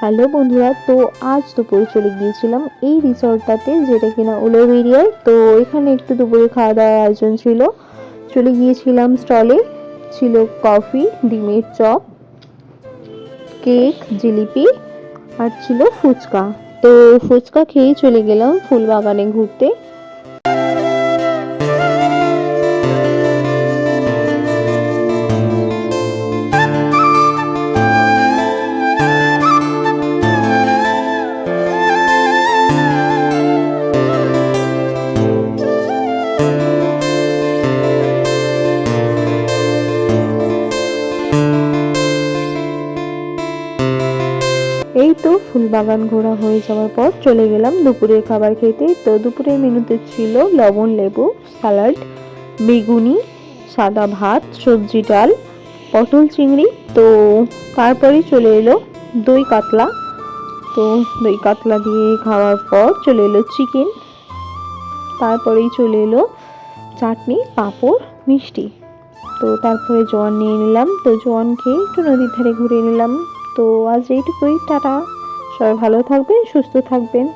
Hello বন্ধুরা, তো আজ দুপুরে চলে গিয়েছিলাম এই রিসর্টটাতে, যেটা কিনা উলুবেড়িয়ায়। তো এখানে একটু দুপুরে খাওয়া দাওয়ার আয়োজন ছিল। চলে গিয়েছিলাম স্টলে, ছিল কফি, ডিমের চপ, কেক, জিলিপি আর ছিল ফুচকা। তো ফুচকা খেয়েই চলে গেলাম ফুলবাগানে ঘুরতে। এই তো ফুলবাগান ঘোরা হয়ে যাওয়ার পর চলে গেলাম দুপুরের খাবার খেতে। তো দুপুরের মেনুতে ছিল লবণ লেবু, স্যালাড, বেগুনি, সাদা ভাত, সবজি ডাল, পটল চিংড়ি। তো তারপরেই চলে এলো দই কাতলা। তো দই কাতলা দিয়ে খাওয়ার পর চলে এলো চিকেন। তারপরেই চলে এলো চাটনি, পাঁপড়, মিষ্টি। তো তারপরে জোয়ান নিয়ে নিলাম। তো জোয়ান খেয়ে একটু নদীর ধারে ঘুরে নিলাম। তো আজ এইটুকুই, টাটা। সবাই ভালো থাকবেন, সুস্থ থাকবেন।